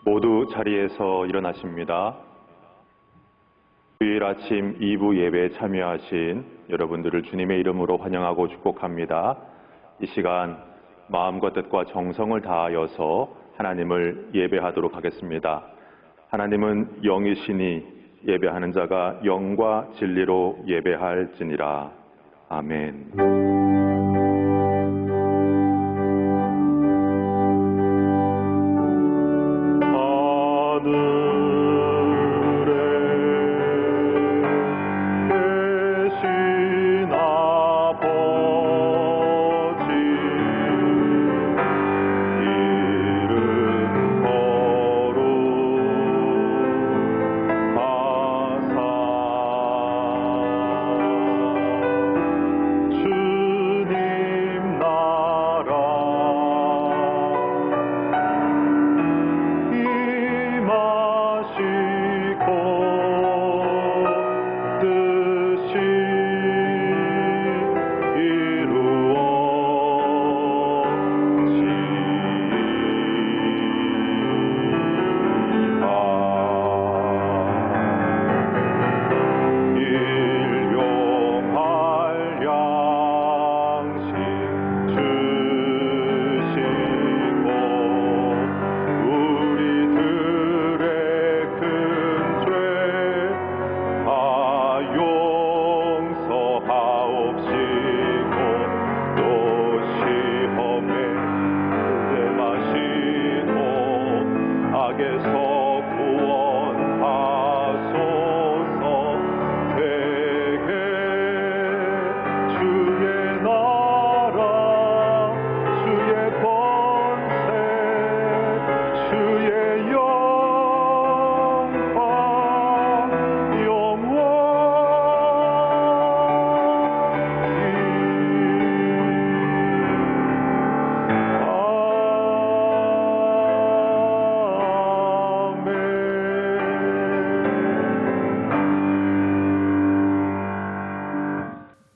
모두 자리에서 일어나십니다. 주일 아침 2부 예배에 참여하신 여러분들을 주님의 이름으로 환영하고 축복합니다. 이 시간 마음과 뜻과 정성을 다하여서 하나님을 예배하도록 하겠습니다. 하나님은 영이시니 예배하는 자가 영과 진리로 예배할지니라. 아멘.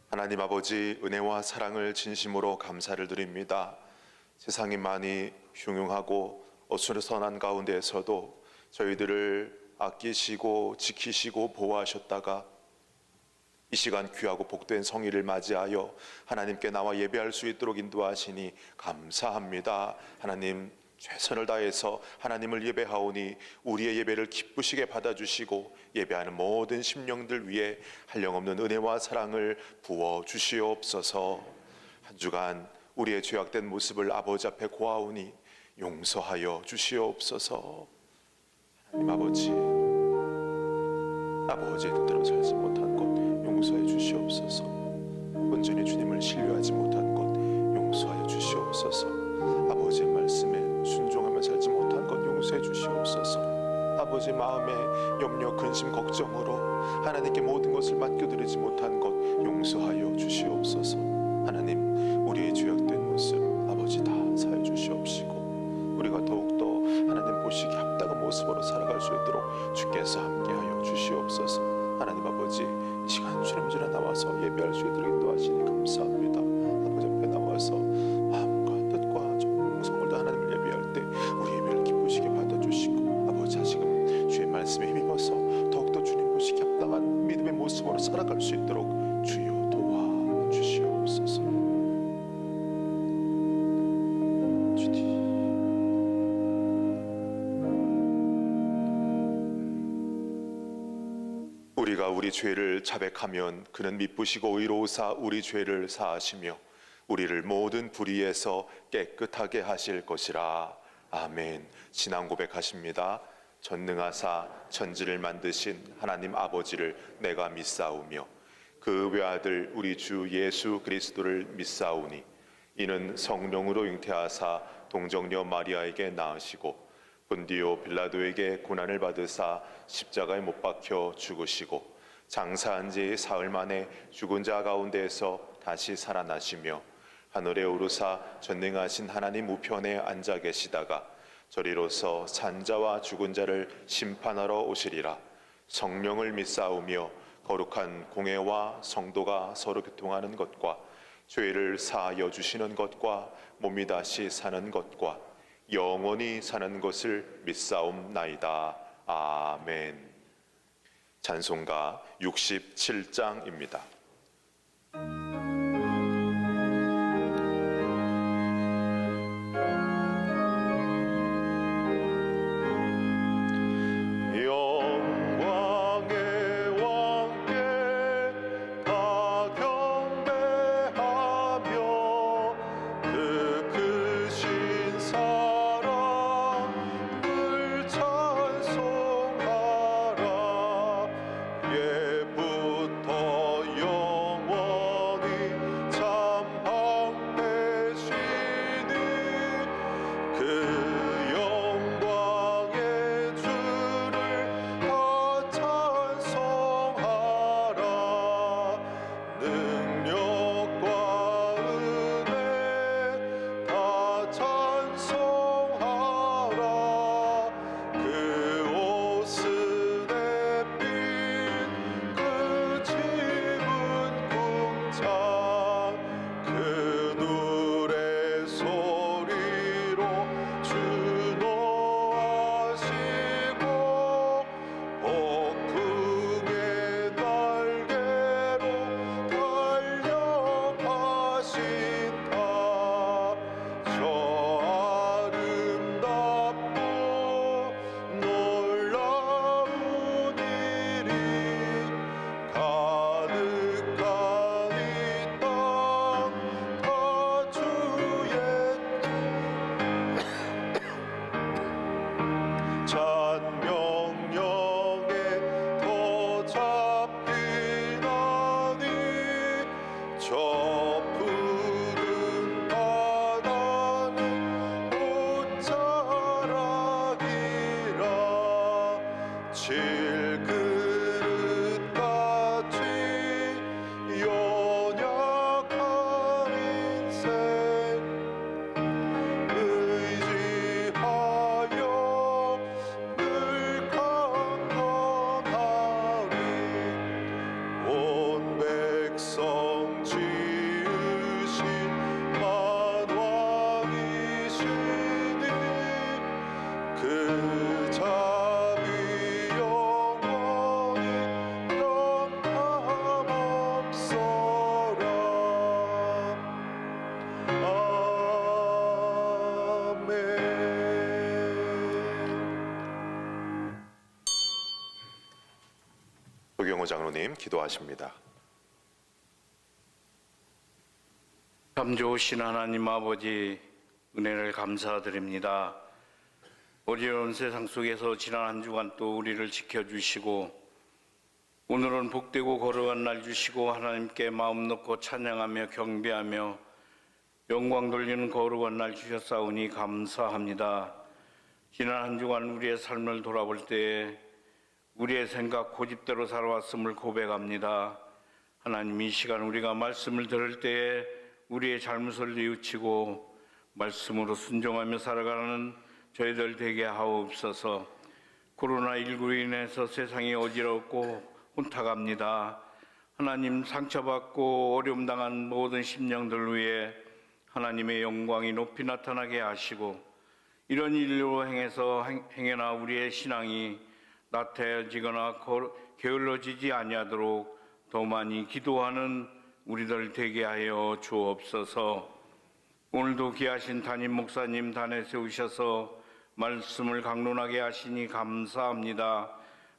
하나님 아버지, 은혜와 사랑을 진심으로 감사를 드립니다. 세상이 많이 흉흉하고 어수선한 가운데에서도 저희들을 아끼시고 지키시고 보호하셨다가 이 시간 귀하고 복된 성일을 맞이하여 하나님께 나와 예배할 수 있도록 인도하시니 감사합니다. 하나님, 최선을 다해서 하나님을 예배하오니 우리의 예배를 기쁘시게 받아주시고 예배하는 모든 심령들 위해 한량없는 은혜와 사랑을 부어주시옵소서. 한 주간 우리의 죄악된 모습을 아버지 앞에 고하오니 용서하여 주시옵소서. 하나님 아버지의 뜻대로 살지 못한 것 용서해 주시옵소서. 온전히 주님을 신뢰하지 못한 것 용서하여 주시옵소서. 아버지의 말씀에 순종하며 살지 못한 것 용서해 주시옵소서. 아버지 마음에 염려, 근심, 걱정으로 하나님께 모든 것을 맡겨드리지 못한 것 용서하여 주시옵소서. 하나님, 우리의 죄악된 모습 아버지 다 사해 주시옵시고 우리가 더욱더 하나님 보시기 합당한 모습으로 살아갈 수 있도록 주께서 함께하여 주시옵소서. 하나님 아버지, 이 시간 주님 전에 나와서 예배할 수 있도록 인도하시니 감사합니다. 아버지 앞에 나와서 마음과 뜻과 정성을 다 하나님을 예배할 때 우리 예배를 기쁘시게 받아주시고 아버지, 지금 주의 말씀에 힘입어서 더욱더 주님 보시기 합당한 믿음의 모습으로 살아갈 수 있도록 주여 도와주시옵소서. 우리가 우리 죄를 자백하면 그는 미쁘시고 의로우사 우리 죄를 사하시며 우리를 모든 불의에서 깨끗하게 하실 것이라. 아멘. 신앙 고백하십니다. 전능하사 천지를 만드신 하나님 아버지를 내가 믿사오며 그 외아들 우리 주 예수 그리스도를 믿사오니 이는 성령으로 잉태하사 동정녀 마리아에게 낳으시고 본디오 빌라도에게 고난을 받으사 십자가에 못 박혀 죽으시고 장사한 지 사흘 만에 죽은 자 가운데에서 다시 살아나시며 하늘에 오르사 전능하신 하나님 우편에 앉아 계시다가 저리로서 산자와 죽은 자를 심판하러 오시리라. 성령을 믿사오며 거룩한 공회와 성도가 서로 교통하는 것과 죄를 사하여 주시는 것과 몸이 다시 사는 것과 영원히 사는 것을 믿사옵나이다. 아멘. 찬송가 67장입니다. 도경호 장로님 기도하십니다. 참 좋으신 하나님 아버지, 은혜를 감사드립니다. 어려운 세상 속에서 지난 한 주간 또 우리를 지켜주시고 오늘은 복되고 거룩한 날 주시고 하나님께 마음 놓고 찬양하며 경배하며 영광 돌리는 거룩한 날 주셨사오니 감사합니다. 지난 한 주간 우리의 삶을 돌아볼 때에 우리의 생각 고집대로 살아왔음을 고백합니다. 하나님, 이 시간 우리가 말씀을 들을 때에 우리의 잘못을 뉘우치고 말씀으로 순종하며 살아가는 저희들 되게 하옵소서. 코로나19로 인해서 세상이 어지럽고 혼탁합니다. 하나님, 상처받고 어려움 당한 모든 심령들 위해 하나님의 영광이 높이 나타나게 하시고 이런 일로 행해나 우리의 신앙이 나태해지거나 게을러지지 아니하도록 더 많이 기도하는 우리들 되게 하여 주옵소서. 오늘도 귀하신 담임 목사님 단에 세우셔서 말씀을 강론하게 하시니 감사합니다.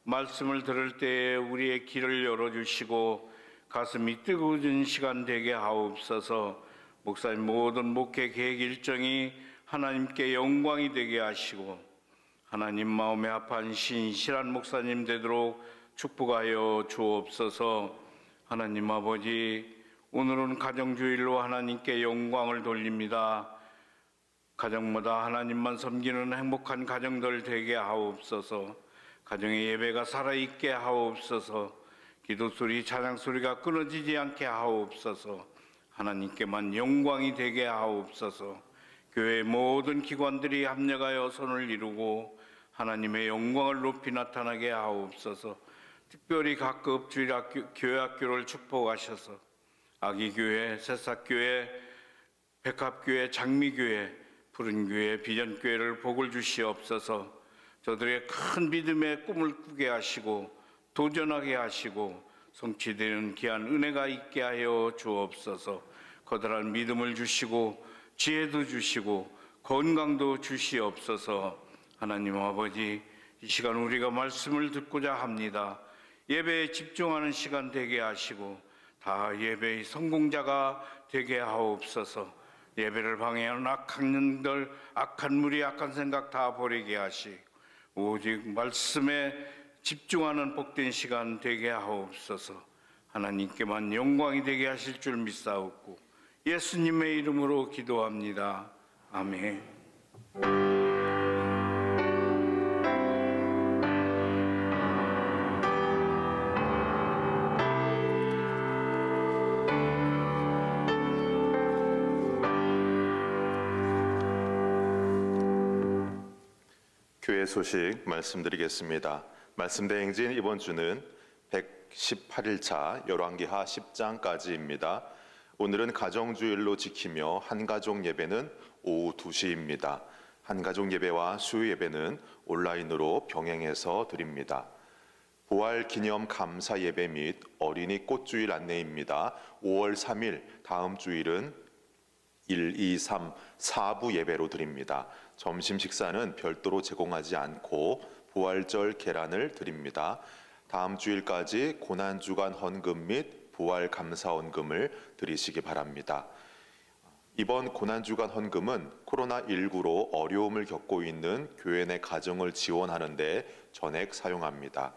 말씀을 들을 때에 우리의 길을 열어주시고 가슴이 뜨거워진 시간 되게 하옵소서. 목사님 모든 목회 계획 일정이 하나님께 영광이 되게 하시고 하나님 마음에 합한 신실한 목사님 되도록 축복하여 주옵소서. 하나님 아버지, 오늘은 가정주일로 하나님께 영광을 돌립니다. 가정마다 하나님만 섬기는 행복한 가정들 되게 하옵소서. 가정의 예배가 살아있게 하옵소서. 기도소리, 찬양소리가 끊어지지 않게 하옵소서. 하나님께만 영광이 되게 하옵소서. 교회 모든 기관들이 합력하여 손을 이루고 하나님의 영광을 높이 나타나게 하옵소서. 특별히 각 급주일학교, 교회학교를 축복하셔서 아기교회, 새싹교회, 백합교회, 장미교회, 푸른 교회 비전 교회를 복을 주시옵소서. 저들의 큰 믿음의 꿈을 꾸게 하시고 도전하게 하시고 성취되는 귀한 은혜가 있게 하여 주옵소서. 커다란 믿음을 주시고 지혜도 주시고 건강도 주시옵소서. 하나님 아버지, 이 시간 우리가 말씀을 듣고자 합니다. 예배에 집중하는 시간 되게 하시고 다 예배의 성공자가 되게 하옵소서. 예배를 방해하는 악한 영들, 악한 무리, 악한 생각 다 버리게 하시고 오직 말씀에 집중하는 복된 시간 되게 하옵소서. 하나님께만 영광이 되게 하실 줄 믿사옵고 예수님의 이름으로 기도합니다. 아멘. 교회 소식 말씀드리겠습니다. 말씀대행진 이번 주는 118일차 열왕기하 10장까지입니다. 오늘은 가정주일로 지키며 한가족 예배는 오후 2시입니다. 한가족 예배와 수요 예배는 온라인으로 병행해서 드립니다. 부활 기념 감사 예배 및 어린이 꽃주일 안내입니다. 5월 3일 다음 주일은 1, 2, 3, 4부 예배로 드립니다. 점심 식사는 별도로 제공하지 않고 부활절 계란을 드립니다. 다음 주일까지 고난주간 헌금 및 부활 감사 헌금을 드리시기 바랍니다. 이번 고난주간 헌금은 코로나19로 어려움을 겪고 있는 교회 내 가정을 지원하는 데 전액 사용합니다.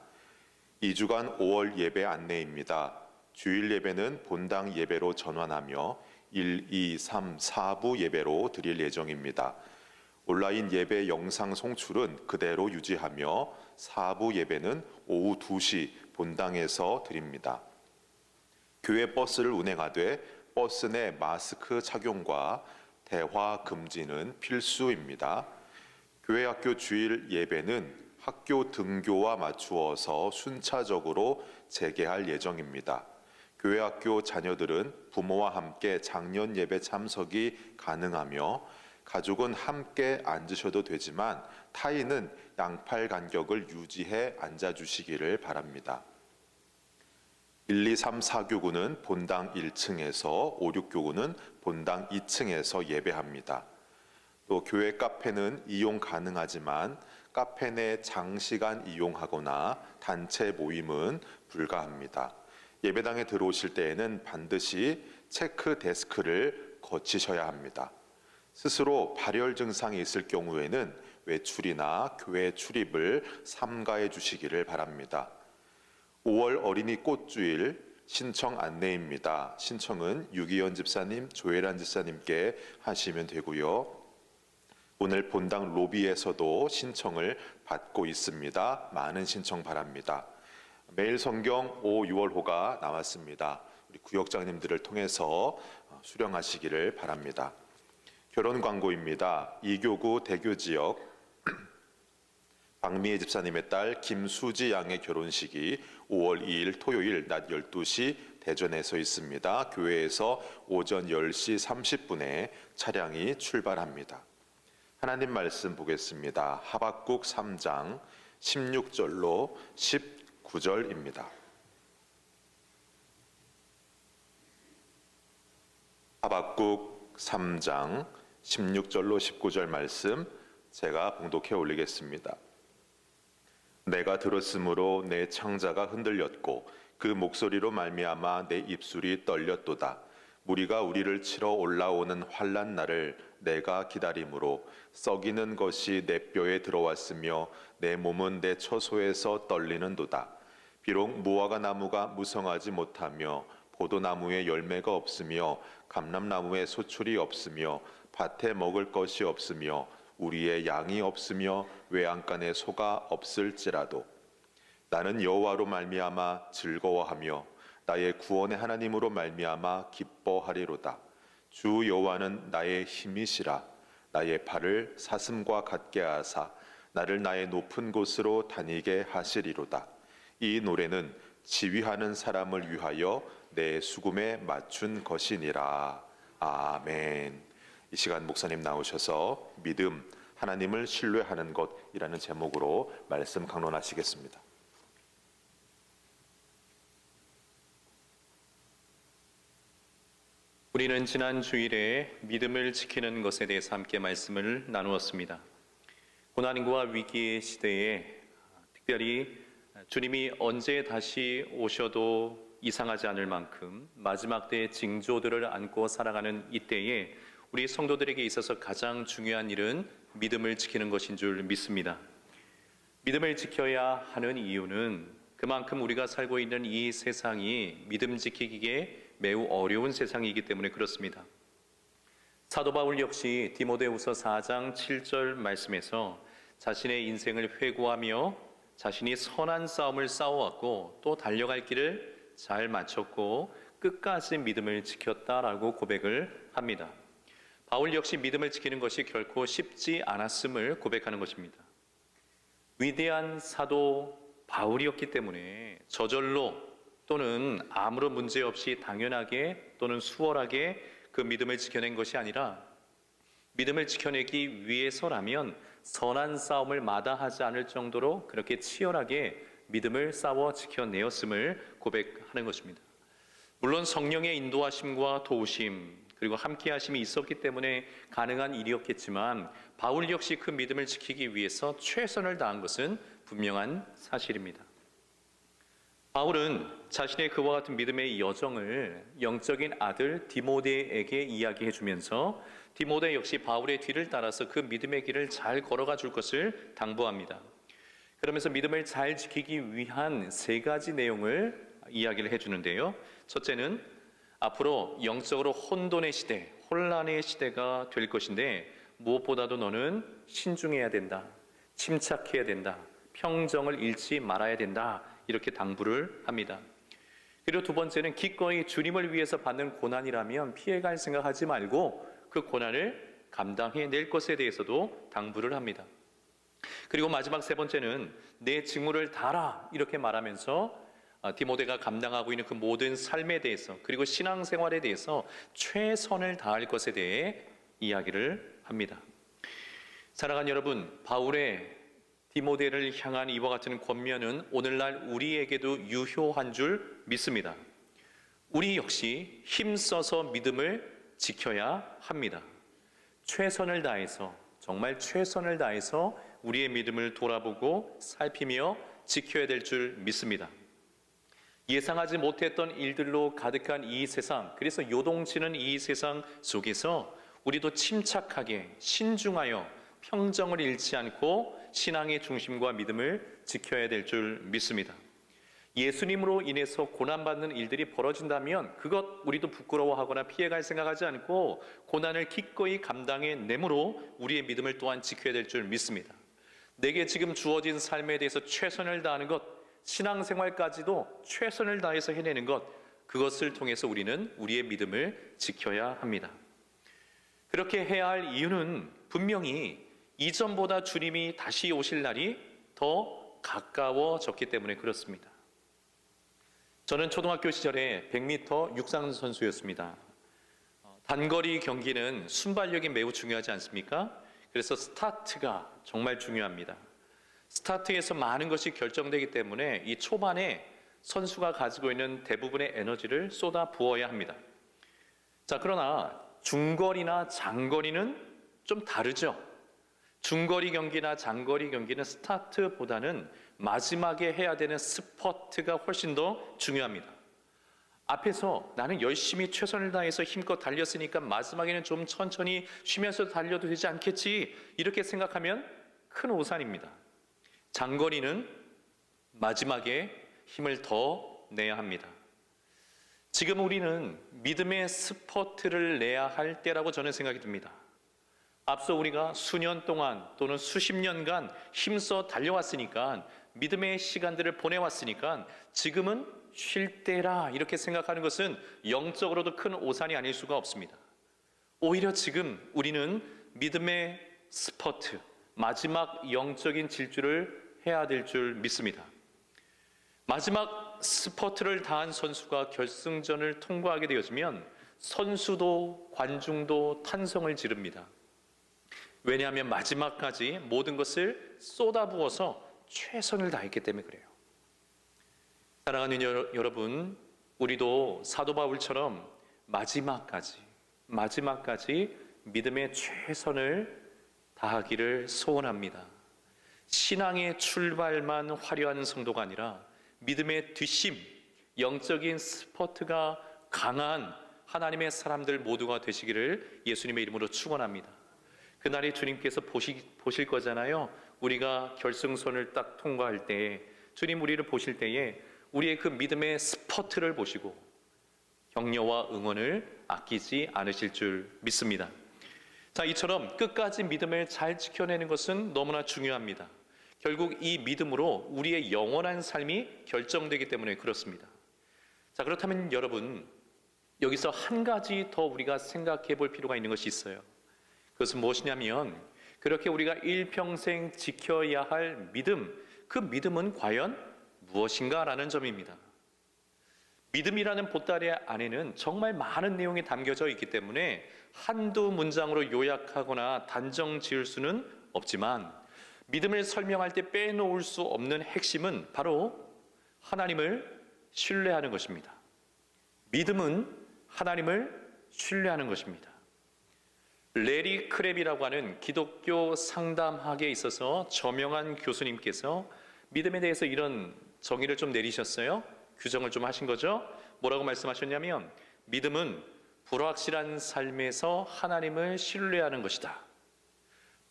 2주간 5월 예배 안내입니다. 주일 예배는 본당 예배로 전환하며 1, 2, 3, 4부 예배로 드릴 예정입니다. 온라인 예배 영상 송출은 그대로 유지하며 4부 예배는 오후 2시 본당에서 드립니다. 교회 버스를 운행하되 버스 내 마스크 착용과 대화 금지는 필수입니다. 교회 학교 주일 예배는 학교 등교와 맞추어서 순차적으로 재개할 예정입니다. 교회 학교 자녀들은 부모와 함께 작년 예배 참석이 가능하며 가족은 함께 앉으셔도 되지만 타인은 양팔 간격을 유지해 앉아주시기를 바랍니다. 1, 2, 3, 4교구는 본당 1층에서 5, 6교구는 본당 2층에서 예배합니다. 또 교회 카페는 이용 가능하지만 카페 내 장시간 이용하거나 단체 모임은 불가합니다. 예배당에 들어오실 때에는 반드시 체크 데스크를 거치셔야 합니다. 스스로 발열 증상이 있을 경우에는 외출이나 교회 출입을 삼가해 주시기를 바랍니다. 5월 어린이 꽃주일 신청 안내입니다. 신청은 유기현 집사님, 조혜란 집사님께 하시면 되고요. 오늘 본당 로비에서도 신청을 받고 있습니다. 많은 신청 바랍니다. 매일 성경 5, 6월호가 나왔습니다. 우리 구역장님들을 통해서 수령하시기를 바랍니다. 결혼 광고입니다. 이교구 대교지역 박미애 집사님의 딸 김수지 양의 결혼식이 5월 2일 토요일 낮 12시 대전에서 있습니다. 교회에서 오전 10시 30분에 차량이 출발합니다. 하나님 말씀 보겠습니다. 하박국 3장 16절로 19절입니다. 하박국 3장 16절로 19절 말씀 제가 봉독해 올리겠습니다. 내가 들었으므로 내 창자가 흔들렸고 그 목소리로 말미암아 내 입술이 떨렸도다. 무리가 우리를 치러 올라오는 환난 날을 내가 기다림으로 썩이는 것이 내 뼈에 들어왔으며 내 몸은 내 처소에서 떨리는도다. 비록 무화과 나무가 무성하지 못하며 포도나무에 열매가 없으며 감람나무에 소출이 없으며 밭에 먹을 것이 없으며 우리의 양이 없으며 외양간에 소가 없을지라도 나는 여호와로 말미암아 즐거워하며 나의 구원의 하나님으로 말미암아 기뻐하리로다. 주 여호와는 나의 힘이시라. 나의 발을 사슴과 같게 하사 나를 나의 높은 곳으로 다니게 하시리로다. 이 노래는 지휘하는 사람을 위하여 내 수금에 맞춘 것이니라. 아멘. 이 시간 목사님 나오셔서 믿음, 하나님을 신뢰하는 것이라는 제목으로 말씀 강론하시겠습니다. 우리는 지난 주일에 믿음을 지키는 것에 대해서 함께 말씀을 나누었습니다. 고난과 위기의 시대에 특별히 주님이 언제 다시 오셔도 이상하지 않을 만큼 마지막 때의 징조들을 안고 살아가는 이때에 우리 성도들에게 있어서 가장 중요한 일은 믿음을 지키는 것인 줄 믿습니다. 믿음을 지켜야 하는 이유는 그만큼 우리가 살고 있는 이 세상이 믿음 지키기에 매우 어려운 세상이기 때문에 그렇습니다. 사도 바울 역시 디모데후서 4장 7절 말씀에서 자신의 인생을 회고하며 자신이 선한 싸움을 싸워왔고 또 달려갈 길을 잘 마쳤고 끝까지 믿음을 지켰다라고 고백을 합니다. 바울 역시 믿음을 지키는 것이 결코 쉽지 않았음을 고백하는 것입니다. 위대한 사도 바울이었기 때문에 저절로 또는 아무런 문제 없이 당연하게 또는 수월하게 그 믿음을 지켜낸 것이 아니라 믿음을 지켜내기 위해서라면 선한 싸움을 마다하지 않을 정도로 그렇게 치열하게 믿음을 싸워 지켜내었음을 고백하는 것입니다. 물론 성령의 인도하심과 도우심 그리고 함께하심이 있었기 때문에 가능한 일이었겠지만 바울 역시 그 믿음을 지키기 위해서 최선을 다한 것은 분명한 사실입니다. 바울은 자신의 그와 같은 믿음의 여정을 영적인 아들 디모데에게 이야기해 주면서 디모데 역시 바울의 뒤를 따라서 그 믿음의 길을 잘 걸어가 줄 것을 당부합니다. 그러면서 믿음을 잘 지키기 위한 세 가지 내용을 이야기를 해주는데요. 첫째는 앞으로 영적으로 혼돈의 시대, 혼란의 시대가 될 것인데 무엇보다도 너는 신중해야 된다, 침착해야 된다, 평정을 잃지 말아야 된다 이렇게 당부를 합니다. 그리고 두 번째는 기꺼이 주님을 위해서 받는 고난이라면 피해갈 생각하지 말고 그 고난을 감당해낼 것에 대해서도 당부를 합니다. 그리고 마지막 세 번째는 내 직무를 다하라 이렇게 말하면서 디모데가 감당하고 있는 그 모든 삶에 대해서 그리고 신앙생활에 대해서 최선을 다할 것에 대해 이야기를 합니다. 사랑하는 여러분, 바울의 디모데를 향한 이와 같은 권면은 오늘날 우리에게도 유효한 줄 믿습니다. 우리 역시 힘써서 믿음을 지켜야 합니다. 최선을 다해서 정말 최선을 다해서 우리의 믿음을 돌아보고 살피며 지켜야 될 줄 믿습니다. 예상하지 못했던 일들로 가득한 이 세상, 그래서 요동치는 이 세상 속에서 우리도 침착하게 신중하여 평정을 잃지 않고 신앙의 중심과 믿음을 지켜야 될 줄 믿습니다. 예수님으로 인해서 고난받는 일들이 벌어진다면 그것 우리도 부끄러워하거나 피해갈 생각하지 않고 고난을 기꺼이 감당해내므로 우리의 믿음을 또한 지켜야 될 줄 믿습니다. 내게 지금 주어진 삶에 대해서 최선을 다하는 것, 신앙생활까지도 최선을 다해서 해내는 것, 그것을 통해서 우리는 우리의 믿음을 지켜야 합니다. 그렇게 해야 할 이유는 분명히 이전보다 주님이 다시 오실 날이 더 가까워졌기 때문에 그렇습니다. 저는 초등학교 시절에 100m 육상 선수였습니다. 단거리 경기는 순발력이 매우 중요하지 않습니까? 그래서 스타트가 정말 중요합니다. 스타트에서 많은 것이 결정되기 때문에 이 초반에 선수가 가지고 있는 대부분의 에너지를 쏟아 부어야 합니다. 자, 그러나 중거리나 장거리는 좀 다르죠. 중거리 경기나 장거리 경기는 스타트보다는 마지막에 해야 되는 스퍼트가 훨씬 더 중요합니다. 앞에서 나는 열심히 최선을 다해서 힘껏 달렸으니까 마지막에는 좀 천천히 쉬면서 달려도 되지 않겠지 이렇게 생각하면 큰 오산입니다. 장거리는 마지막에 힘을 더 내야 합니다. 지금 우리는 믿음의 스퍼트를 내야 할 때라고 저는 생각이 듭니다. 앞서 우리가 수년 동안 또는 수십 년간 힘써 달려왔으니까 믿음의 시간들을 보내왔으니까 지금은 쉴 때라 이렇게 생각하는 것은 영적으로도 큰 오산이 아닐 수가 없습니다. 오히려 지금 우리는 믿음의 스퍼트, 마지막 영적인 질주를 해야 될 줄 믿습니다. 마지막 스퍼트를 다한 선수가 결승전을 통과하게 되어지면 선수도 관중도 탄성을 지릅니다. 왜냐하면 마지막까지 모든 것을 쏟아부어서 최선을 다했기 때문에 그래요. 사랑하는 여러분, 우리도 사도 바울처럼 마지막까지 믿음의 최선을 다하기를 소원합니다. 신앙의 출발만 화려한 성도가 아니라 믿음의 뒷심, 영적인 스포트가 강한 하나님의 사람들 모두가 되시기를 예수님의 이름으로 축원합니다. 그날이 주님께서 보실 거잖아요. 우리가 결승선을 딱 통과할 때 주님 우리를 보실 때에 우리의 그 믿음의 스포트를 보시고 격려와 응원을 아끼지 않으실 줄 믿습니다. 자, 이처럼 끝까지 믿음을 잘 지켜내는 것은 너무나 중요합니다. 결국 이 믿음으로 우리의 영원한 삶이 결정되기 때문에 그렇습니다. 자, 그렇다면 여러분, 여기서 한 가지 더 우리가 생각해 볼 필요가 있는 것이 있어요. 그것은 무엇이냐면 그렇게 우리가 일평생 지켜야 할 믿음, 그 믿음은 과연 무엇인가라는 점입니다. 믿음이라는 보따리 안에는 정말 많은 내용이 담겨져 있기 때문에 한두 문장으로 요약하거나 단정 지을 수는 없지만 믿음을 설명할 때 빼놓을 수 없는 핵심은 바로 하나님을 신뢰하는 것입니다. 믿음은 하나님을 신뢰하는 것입니다. 레리 크랩이라고 하는 기독교 상담학에 있어서 저명한 교수님께서 믿음에 대해서 이런 정의를 좀 내리셨어요. 규정을 좀 하신 거죠. 뭐라고 말씀하셨냐면 믿음은 불확실한 삶에서 하나님을 신뢰하는 것이다.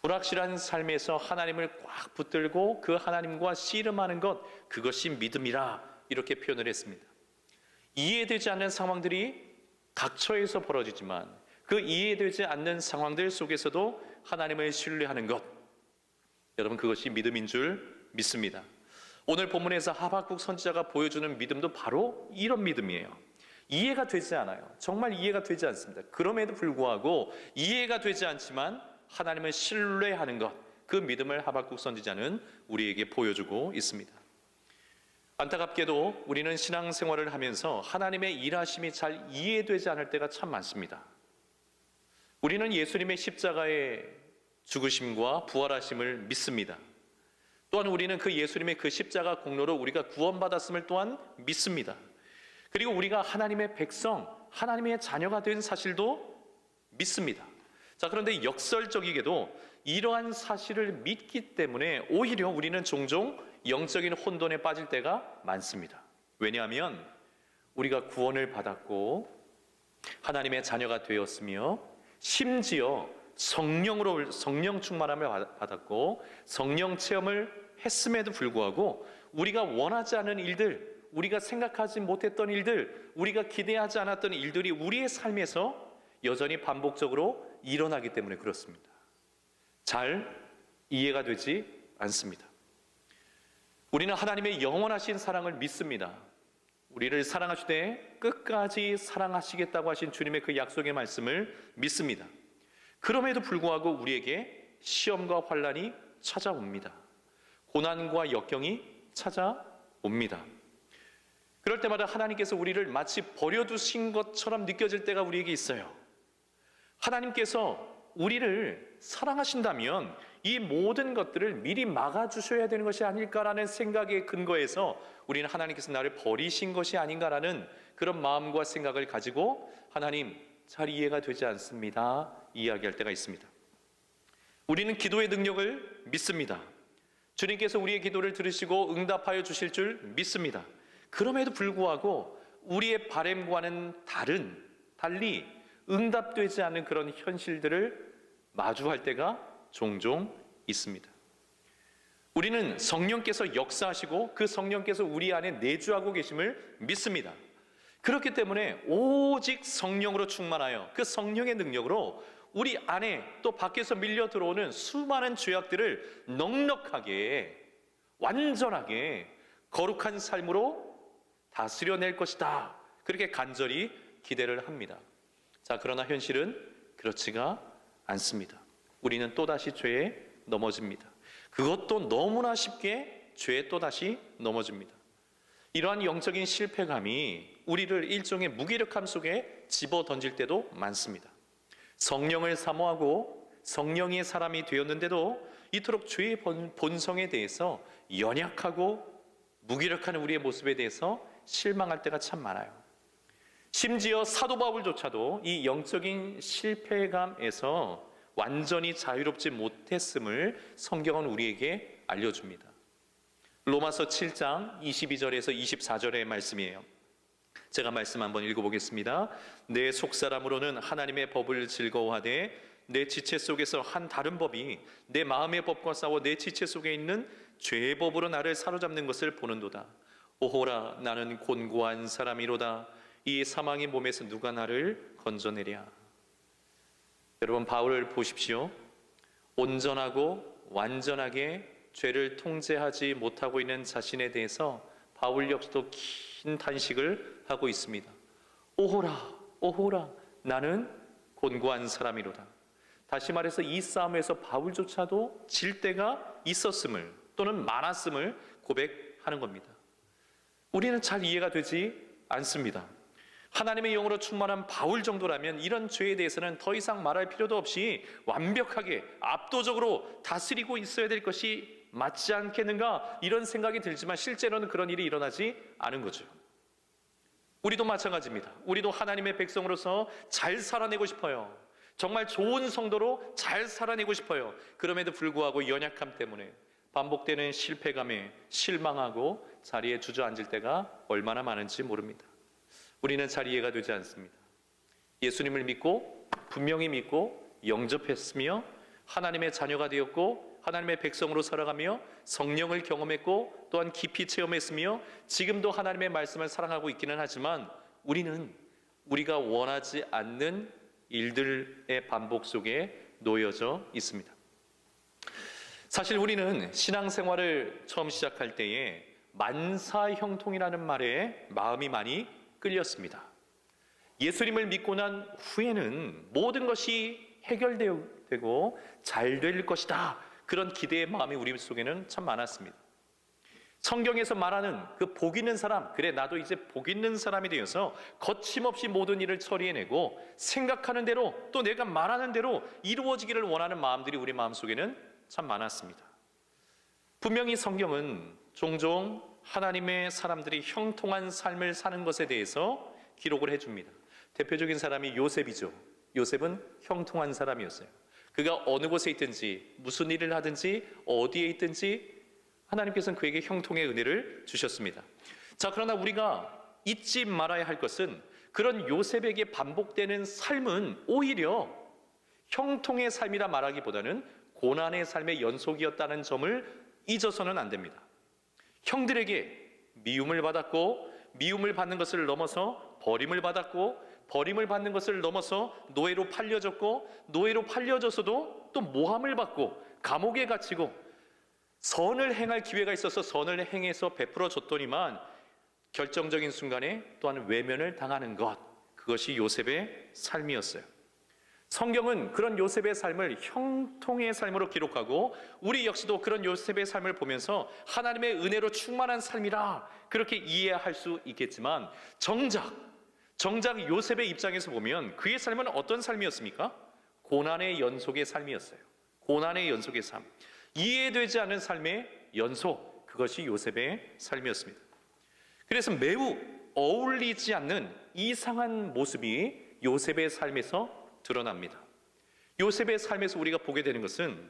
불확실한 삶에서 하나님을 꽉 붙들고 그 하나님과 씨름하는 것, 그것이 믿음이라 이렇게 표현을 했습니다. 이해되지 않는 상황들이 각처에서 벌어지지만 그 이해되지 않는 상황들 속에서도 하나님을 신뢰하는 것, 여러분 그것이 믿음인 줄 믿습니다. 오늘 본문에서 하박국 선지자가 보여주는 믿음도 바로 이런 믿음이에요. 이해가 되지 않아요. 정말 이해가 되지 않습니다. 그럼에도 불구하고 이해가 되지 않지만 하나님을 신뢰하는 것, 그 믿음을 하박국 선지자는 우리에게 보여주고 있습니다. 안타깝게도 우리는 신앙생활을 하면서 하나님의 일하심이 잘 이해되지 않을 때가 참 많습니다. 우리는 예수님의 십자가의 죽으심과 부활하심을 믿습니다. 또한 우리는 그 예수님의 그 십자가 공로로 우리가 구원받았음을 또한 믿습니다. 그리고 우리가 하나님의 백성, 하나님의 자녀가 된 사실도 믿습니다. 자, 그런데 역설적이게도 이러한 사실을 믿기 때문에 오히려 우리는 종종 영적인 혼돈에 빠질 때가 많습니다. 왜냐하면 우리가 구원을 받았고 하나님의 자녀가 되었으며 심지어 성령 충만함을 받았고 성령 체험을 했음에도 불구하고 우리가 원하지 않은 일들, 우리가 생각하지 못했던 일들, 우리가 기대하지 않았던 일들이 우리의 삶에서 여전히 반복적으로 일어나기 때문에 그렇습니다. 잘 이해가 되지 않습니다. 우리는 하나님의 영원하신 사랑을 믿습니다. 우리를 사랑하시되 끝까지 사랑하시겠다고 하신 주님의 그 약속의 말씀을 믿습니다. 그럼에도 불구하고 우리에게 시험과 환난이 찾아옵니다. 고난과 역경이 찾아옵니다. 그럴 때마다 하나님께서 우리를 마치 버려두신 것처럼 느껴질 때가 우리에게 있어요. 하나님께서 우리를 사랑하신다면 이 모든 것들을 미리 막아주셔야 되는 것이 아닐까라는 생각에 근거해서 우리는 하나님께서 나를 버리신 것이 아닌가라는 그런 마음과 생각을 가지고 하나님 잘 이해가 되지 않습니다 이야기할 때가 있습니다. 우리는 기도의 능력을 믿습니다. 주님께서 우리의 기도를 들으시고 응답하여 주실 줄 믿습니다. 그럼에도 불구하고 우리의 바람과는 달리 응답되지 않는 그런 현실들을 마주할 때가 종종 있습니다. 우리는 성령께서 역사하시고 그 성령께서 우리 안에 내주하고 계심을 믿습니다. 그렇기 때문에 오직 성령으로 충만하여 그 성령의 능력으로 우리 안에 또 밖에서 밀려 들어오는 수많은 죄악들을 넉넉하게 완전하게 거룩한 삶으로 다스려낼 것이다. 그렇게 간절히 기대를 합니다. 자, 그러나 현실은 그렇지가 않습니다. 우리는 또다시 죄에 넘어집니다. 그것도 너무나 쉽게 죄에 또다시 넘어집니다. 이러한 영적인 실패감이 우리를 일종의 무기력함 속에 집어 던질 때도 많습니다. 성령을 사모하고 성령의 사람이 되었는데도 이토록 죄의 본성에 대해서 연약하고 무기력한 우리의 모습에 대해서 실망할 때가 참 많아요. 심지어 사도 바울조차도 이 영적인 실패감에서 완전히 자유롭지 못했음을 성경은 우리에게 알려줍니다. 로마서 7장 22절에서 24절의 말씀이에요. 제가 말씀 한번 읽어보겠습니다. 내 속사람으로는 하나님의 법을 즐거워하되 내 지체 속에서 한 다른 법이 내 마음의 법과 싸워 내 지체 속에 있는 죄의 법으로 나를 사로잡는 것을 보는도다. 오호라, 나는 곤고한 사람이로다. 이 사망의 몸에서 누가 나를 건져내랴. 여러분, 바울을 보십시오. 온전하고 완전하게 죄를 통제하지 못하고 있는 자신에 대해서 바울 역시도 긴 탄식을 하고 있습니다. 오호라, 오호라, 나는 곤고한 사람이로다. 다시 말해서 이 싸움에서 바울조차도 질 때가 있었음을 또는 많았음을 고백하는 겁니다. 우리는 잘 이해가 되지 않습니다. 하나님의 영으로 충만한 바울 정도라면 이런 죄에 대해서는 더 이상 말할 필요도 없이 완벽하게 압도적으로 다스리고 있어야 될 것이 맞지 않겠는가, 이런 생각이 들지만 실제로는 그런 일이 일어나지 않은 거죠. 우리도 마찬가지입니다. 우리도 하나님의 백성으로서 잘 살아내고 싶어요. 정말 좋은 성도로 잘 살아내고 싶어요. 그럼에도 불구하고 연약함 때문에 반복되는 실패감에 실망하고 자리에 주저앉을 때가 얼마나 많은지 모릅니다. 우리는 잘 이해가 되지 않습니다. 예수님을 믿고 분명히 믿고 영접했으며 하나님의 자녀가 되었고 하나님의 백성으로 살아가며 성령을 경험했고 또한 깊이 체험했으며 지금도 하나님의 말씀을 사랑하고 있기는 하지만 우리는 우리가 원하지 않는 일들의 반복 속에 놓여져 있습니다. 사실 우리는 신앙생활을 처음 시작할 때에 만사형통이라는 말에 마음이 많이 끌렸습니다. 예수님을 믿고 난 후에는 모든 것이 해결되고 잘 될 것이다, 그런 기대의 마음이 우리 속에는 참 많았습니다. 성경에서 말하는 그 복 있는 사람, 그래 나도 이제 복 있는 사람이 되어서 거침없이 모든 일을 처리해내고 생각하는 대로 또 내가 말하는 대로 이루어지기를 원하는 마음들이 우리 마음속에는 참 많았습니다. 분명히 성경은 종종 하나님의 사람들이 형통한 삶을 사는 것에 대해서 기록을 해줍니다. 대표적인 사람이 요셉이죠. 요셉은 형통한 사람이었어요. 그가 어느 곳에 있든지 무슨 일을 하든지 어디에 있든지 하나님께서는 그에게 형통의 은혜를 주셨습니다. 자, 그러나 우리가 잊지 말아야 할 것은 그런 요셉에게 반복되는 삶은 오히려 형통의 삶이라 말하기보다는 고난의 삶의 연속이었다는 점을 잊어서는 안 됩니다. 형들에게 미움을 받았고 미움을 받는 것을 넘어서 버림을 받았고 버림을 받는 것을 넘어서 노예로 팔려졌고 노예로 팔려져서도 또 모함을 받고 감옥에 갇히고 선을 행할 기회가 있어서 선을 행해서 베풀어 줬더니만 결정적인 순간에 또한 외면을 당하는 것, 그것이 요셉의 삶이었어요. 성경은 그런 요셉의 삶을 형통의 삶으로 기록하고 우리 역시도 그런 요셉의 삶을 보면서 하나님의 은혜로 충만한 삶이라 그렇게 이해할 수 있겠지만 정작 요셉의 입장에서 보면 그의 삶은 어떤 삶이었습니까? 고난의 연속의 삶이었어요. 고난의 연속의 삶, 이해되지 않는 삶의 연속, 그것이 요셉의 삶이었습니다. 그래서 매우 어울리지 않는 이상한 모습이 요셉의 삶에서 드러납니다. 요셉의 삶에서 우리가 보게 되는 것은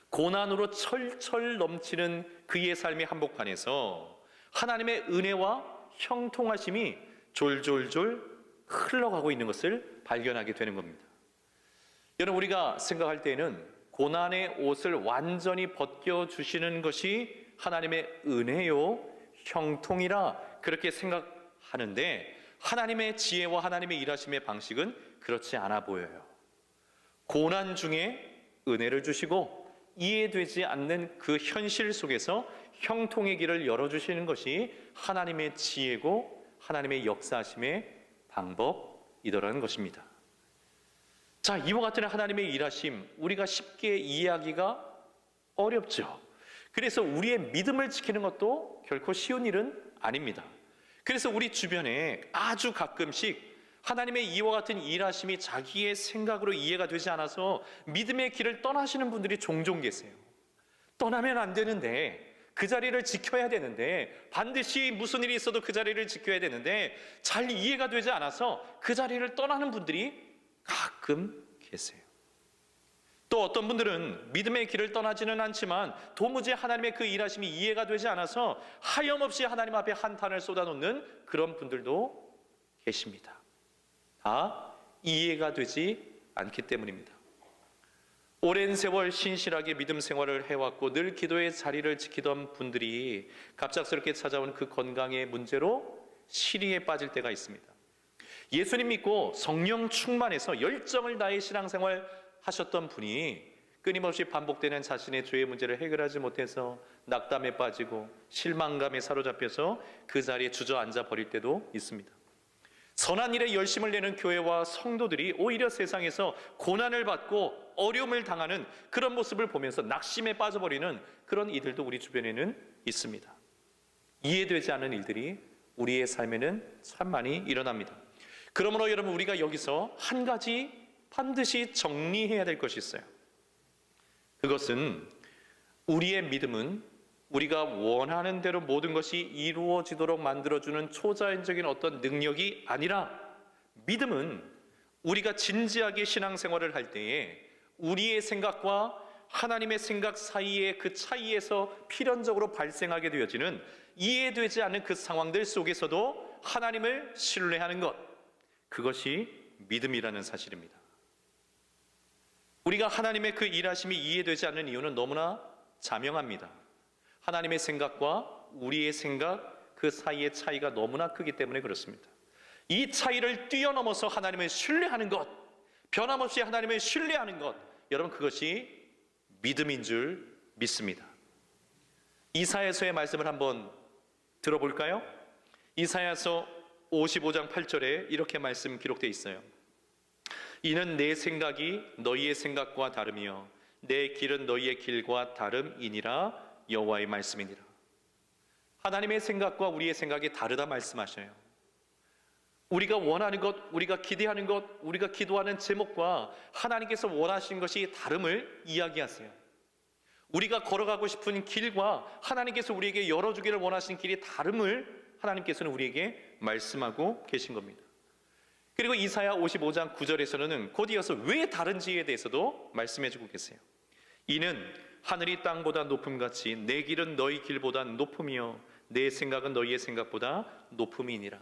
고난으로 철철 넘치는 그의 삶의 한복판에서 하나님의 은혜와 형통하심이 졸졸졸 흘러가고 있는 것을 발견하게 되는 겁니다. 여러분, 우리가 생각할 때에는 고난의 옷을 완전히 벗겨주시는 것이 하나님의 은혜요 형통이라 그렇게 생각하는데 하나님의 지혜와 하나님의 일하심의 방식은 그렇지 않아 보여요. 고난 중에 은혜를 주시고 이해되지 않는 그 현실 속에서 형통의 길을 열어주시는 것이 하나님의 지혜고 하나님의 역사하심의 방법이더라는 것입니다. 자, 이와 같은 하나님의 일하심, 우리가 쉽게 이해하기가 어렵죠. 그래서 우리의 믿음을 지키는 것도 결코 쉬운 일은 아닙니다. 그래서 우리 주변에 아주 가끔씩 하나님의 이와 같은 일하심이 자기의 생각으로 이해가 되지 않아서 믿음의 길을 떠나시는 분들이 종종 계세요. 떠나면 안 되는데, 그 자리를 지켜야 되는데, 반드시 무슨 일이 있어도 그 자리를 지켜야 되는데 잘 이해가 되지 않아서 그 자리를 떠나는 분들이 가끔 계세요. 또 어떤 분들은 믿음의 길을 떠나지는 않지만 도무지 하나님의 그 일하심이 이해가 되지 않아서 하염없이 하나님 앞에 한탄을 쏟아놓는 그런 분들도 계십니다. 다 이해가 되지 않기 때문입니다. 오랜 세월 신실하게 믿음 생활을 해왔고 늘 기도의 자리를 지키던 분들이 갑작스럽게 찾아온 그 건강의 문제로 시리에 빠질 때가 있습니다. 예수님 믿고 성령 충만해서 열정을 다해 신앙생활 하셨던 분이 끊임없이 반복되는 자신의 죄의 문제를 해결하지 못해서 낙담에 빠지고 실망감에 사로잡혀서 그 자리에 주저앉아 버릴 때도 있습니다. 선한 일에 열심을 내는 교회와 성도들이 오히려 세상에서 고난을 받고 어려움을 당하는 그런 모습을 보면서 낙심에 빠져버리는 그런 이들도 우리 주변에는 있습니다. 이해되지 않는 일들이 우리의 삶에는 참 많이 일어납니다. 그러므로 여러분, 우리가 여기서 한 가지 반드시 정리해야 될 것이 있어요. 그것은 우리의 믿음은 우리가 원하는 대로 모든 것이 이루어지도록 만들어주는 초자연적인 어떤 능력이 아니라, 믿음은 우리가 진지하게 신앙생활을 할 때에 우리의 생각과 하나님의 생각 사이의 그 차이에서 필연적으로 발생하게 되어지는 이해되지 않는 그 상황들 속에서도 하나님을 신뢰하는 것, 그것이 믿음이라는 사실입니다. 우리가 하나님의 그 일하심이 이해되지 않는 이유는 너무나 자명합니다. 하나님의 생각과 우리의 생각 그 사이의 차이가 너무나 크기 때문에 그렇습니다. 이 차이를 뛰어넘어서 하나님을 신뢰하는 것, 변함없이 하나님을 신뢰하는 것, 여러분, 그것이 믿음인 줄 믿습니다. 이사야서의 말씀을 한번 들어볼까요? 이사야서 55장 8절에 이렇게 말씀 기록되어 있어요. 이는 내 생각이 너희의 생각과 다르며 내 길은 너희의 길과 다름이니라, 여호와의 말씀이니라. 하나님의 생각과 우리의 생각이 다르다 말씀하셔요. 우리가 원하는 것, 우리가 기대하는 것, 우리가 기도하는 제목과 하나님께서 원하시는 것이 다름을 이야기하세요. 우리가 걸어가고 싶은 길과 하나님께서 우리에게 열어주기를 원하시는 길이 다름을 하나님께서는 우리에게 말씀하고 계신 겁니다. 그리고 이사야 55장 9절에서는 곧 이어서 왜 다른지에 대해서도 말씀해주고 계세요. 이는 하늘이 땅보다 높음같이 내 길은 너희 길보다 높으며 내 생각은 너희의 생각보다 높음이니라.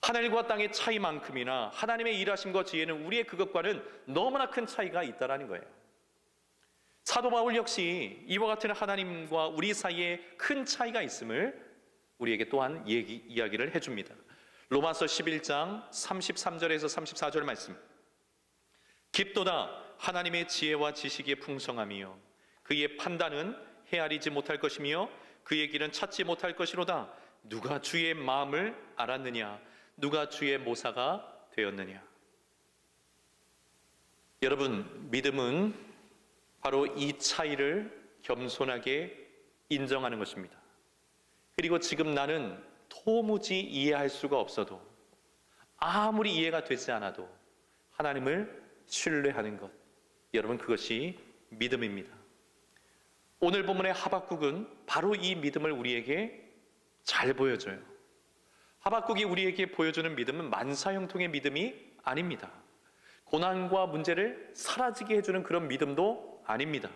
하늘과 땅의 차이만큼이나 하나님의 일하심과 지혜는 우리의 그것과는 너무나 큰 차이가 있다라는 거예요. 사도 바울 역시 이와 같은 하나님과 우리 사이에 큰 차이가 있음을 우리에게 또한 이야기를 해줍니다. 로마서 11장 33절에서 34절 말씀. 깊도다 하나님의 지혜와 지식의 풍성함이요 그의 판단은 헤아리지 못할 것이며 그의 길은 찾지 못할 것이로다. 누가 주의 마음을 알았느냐? 누가 주의 모사가 되었느냐? 여러분, 믿음은 바로 이 차이를 겸손하게 인정하는 것입니다. 그리고 지금 나는 도무지 이해할 수가 없어도, 아무리 이해가 되지 않아도 하나님을 신뢰하는 것, 여러분, 그것이 믿음입니다. 오늘 본문의 하박국은 바로 이 믿음을 우리에게 잘 보여줘요. 하박국이 우리에게 보여주는 믿음은 만사형통의 믿음이 아닙니다. 고난과 문제를 사라지게 해주는 그런 믿음도 아닙니다.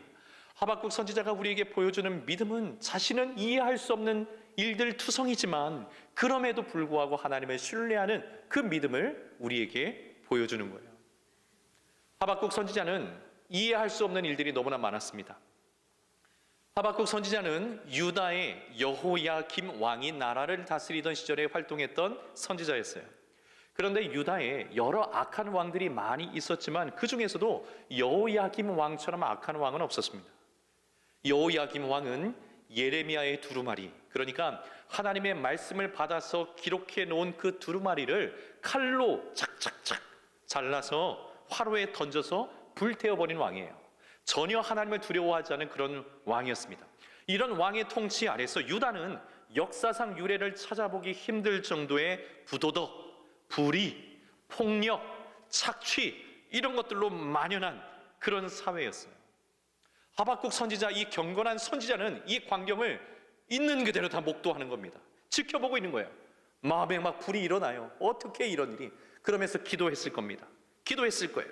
하박국 선지자가 우리에게 보여주는 믿음은 자신은 이해할 수 없는 일들 투성이지만 그럼에도 불구하고 하나님을 신뢰하는 그 믿음을 우리에게 보여주는 거예요. 하박국 선지자는 이해할 수 없는 일들이 너무나 많았습니다. 하박국 선지자는 유다의 여호야김 왕이 나라를 다스리던 시절에 활동했던 선지자였어요. 그런데 유다에 여러 악한 왕들이 많이 있었지만 그 중에서도 여호야김 왕처럼 악한 왕은 없었습니다. 여호야김 왕은 예레미야의 두루마리, 그러니까 하나님의 말씀을 받아서 기록해 놓은 그 두루마리를 칼로 착착착 잘라서 화로에 던져서 불태워버린 왕이에요. 전혀 하나님을 두려워하지 않은 그런 왕이었습니다. 이런 왕의 통치 아래서 유다는 역사상 유래를 찾아보기 힘들 정도의 부도덕, 불의, 폭력, 착취 이런 것들로 만연한 그런 사회였어요. 하박국 선지자, 이 경건한 선지자는 이 광경을 있는 그대로 다 목도하는 겁니다. 지켜보고 있는 거예요. 마음에 막 불이 일어나요. 어떻게 이런 일이? 그러면서 기도했을 겁니다. 기도했을 거예요.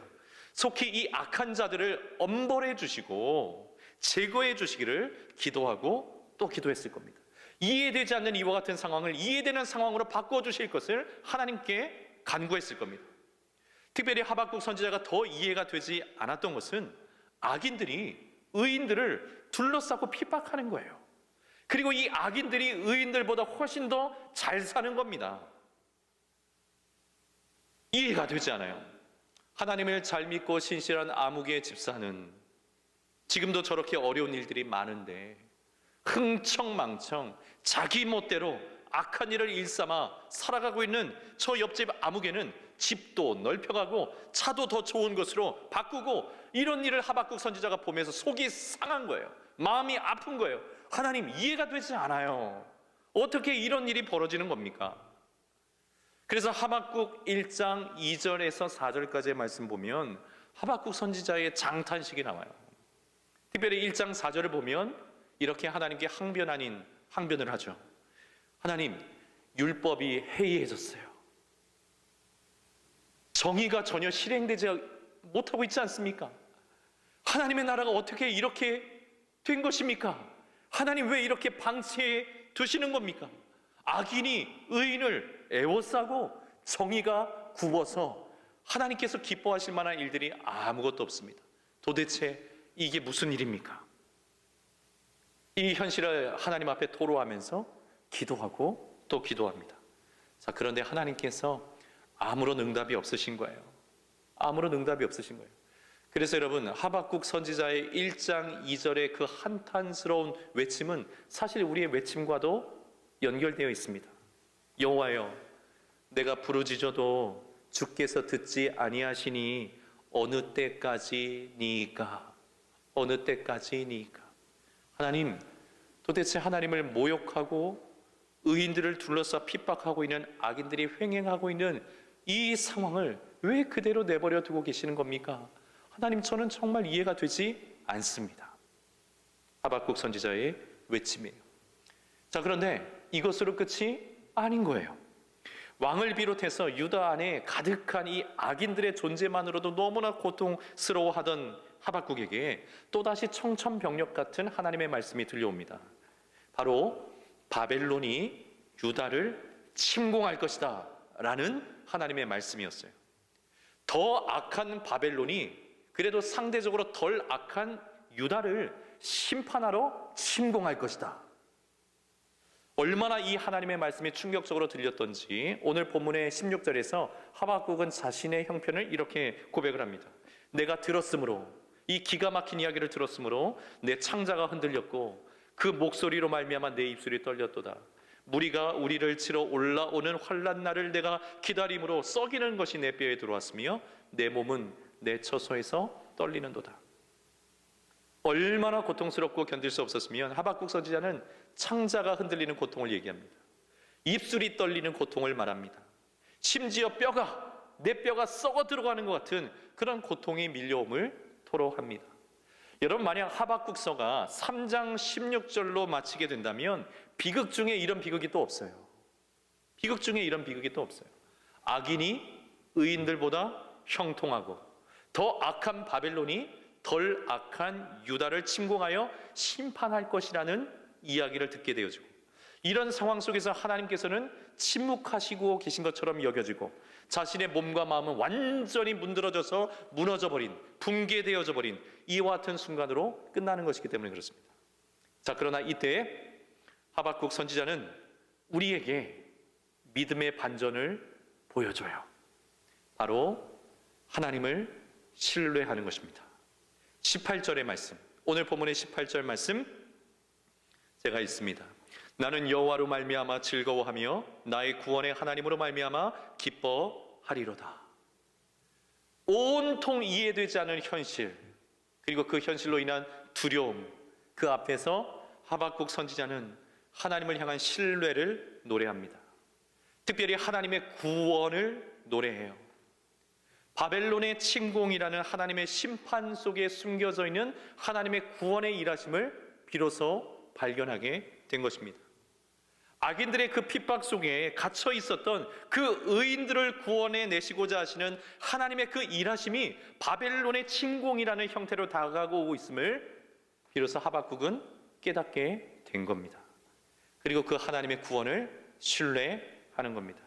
속히 이 악한 자들을 엄벌해 주시고 제거해 주시기를 기도하고 또 기도했을 겁니다. 이해되지 않는 이와 같은 상황을 이해되는 상황으로 바꿔 주실 것을 하나님께 간구했을 겁니다. 특별히 하박국 선지자가 더 이해가 되지 않았던 것은 악인들이 의인들을 둘러싸고 핍박하는 거예요. 그리고 이 악인들이 의인들보다 훨씬 더 잘 사는 겁니다. 이해가 되지 않아요. 하나님을 잘 믿고 신실한 아무개 집사는 지금도 저렇게 어려운 일들이 많은데 흥청망청 자기 멋대로 악한 일을 일삼아 살아가고 있는 저 옆집 아무개는 집도 넓혀가고 차도 더 좋은 것으로 바꾸고 이런 일을 하박국 선지자가 보면서 속이 상한 거예요. 마음이 아픈 거예요. 하나님, 이해가 되지 않아요. 어떻게 이런 일이 벌어지는 겁니까? 그래서 하박국 1장 2절에서 4절까지의 말씀 보면 하박국 선지자의 장탄식이 나와요. 특별히 1장 4절을 보면 이렇게 하나님께 항변 아닌 항변을 하죠. 하나님, 율법이 해이해졌어요. 정의가 전혀 실행되지 못하고 있지 않습니까? 하나님의 나라가 어떻게 이렇게 된 것입니까? 하나님, 왜 이렇게 방치해 두시는 겁니까? 악인이 의인을 애워싸고 정의가 굽어서 하나님께서 기뻐하실 만한 일들이 아무것도 없습니다. 도대체 이게 무슨 일입니까? 이 현실을 하나님 앞에 토로하면서 기도하고 또 기도합니다. 자, 그런데 하나님께서 아무런 응답이 없으신 거예요. 아무런 응답이 없으신 거예요. 그래서 여러분, 하박국 선지자의 1장 2절의 그 한탄스러운 외침은 사실 우리의 외침과도 연결되어 있습니다. 여호와여, 내가 부르짖어도 주께서 듣지 아니하시니 어느 때까지니까? 어느 때까지니까? 하나님, 도대체 하나님을 모욕하고 의인들을 둘러싸 핍박하고 있는 악인들이 횡행하고 있는 이 상황을 왜 그대로 내버려 두고 계시는 겁니까? 하나님, 저는 정말 이해가 되지 않습니다. 하박국 선지자의 외침이에요. 자, 그런데 이것으로 끝이 아닌 거예요. 왕을 비롯해서 유다 안에 가득한 이 악인들의 존재만으로도 너무나 고통스러워하던 하박국에게 또다시 청천벽력 같은 하나님의 말씀이 들려옵니다. 바로 바벨론이 유다를 침공할 것이다 라는 하나님의 말씀이었어요. 더 악한 바벨론이 그래도 상대적으로 덜 악한 유다를 심판하러 침공할 것이다. 얼마나 이 하나님의 말씀이 충격적으로 들렸던지 오늘 본문의 16절에서 하박국은 자신의 형편을 이렇게 고백을 합니다. 내가 들었으므로, 이 기가 막힌 이야기를 들었으므로 내 창자가 흔들렸고 그 목소리로 말미암아 내 입술이 떨렸도다. 무리가 우리를 치러 올라오는 환난 날을 내가 기다림으로 썩이는 것이 내 뼈에 들어왔으며 내 몸은 내 처소에서 떨리는도다. 얼마나 고통스럽고 견딜 수 없었으면 하박국 선지자는 창자가 흔들리는 고통을 얘기합니다. 입술이 떨리는 고통을 말합니다. 심지어 내 뼈가 썩어 들어가는 것 같은 그런 고통이 밀려옴을 토로합니다. 여러분, 만약 하박국서가 3장 16절로 마치게 된다면 비극 중에 이런 비극이 또 없어요. 비극 중에 이런 비극이 또 없어요. 악인이 의인들보다 형통하고 더 악한 바벨론이 덜 악한 유다를 침공하여 심판할 것이라는 이야기를 듣게 되어지고, 이런 상황 속에서 하나님께서는 침묵하시고 계신 것처럼 여겨지고 자신의 몸과 마음은 완전히 문드러져서 무너져버린, 붕괴되어져 버린 이와 같은 순간으로 끝나는 것이기 때문에 그렇습니다. 자, 그러나 이때 하박국 선지자는 우리에게 믿음의 반전을 보여줘요. 바로 하나님을 신뢰하는 것입니다. 18절의 말씀, 오늘 본문의 18절 말씀 제가 읽습니다. 나는 여호와로 말미암아 즐거워하며 나의 구원의 하나님으로 말미암아 기뻐하리로다. 온통 이해되지 않는 현실, 그리고 그 현실로 인한 두려움, 그 앞에서 하박국 선지자는 하나님을 향한 신뢰를 노래합니다. 특별히 하나님의 구원을 노래해요. 바벨론의 침공이라는 하나님의 심판 속에 숨겨져 있는 하나님의 구원의 일하심을 비로소 발견하게 된 것입니다. 악인들의 그 핍박 속에 갇혀 있었던 그 의인들을 구원해 내시고자 하시는 하나님의 그 일하심이 바벨론의 침공이라는 형태로 다가가고 오고 있음을 비로소 하박국은 깨닫게 된 겁니다. 그리고 그 하나님의 구원을 신뢰하는 겁니다.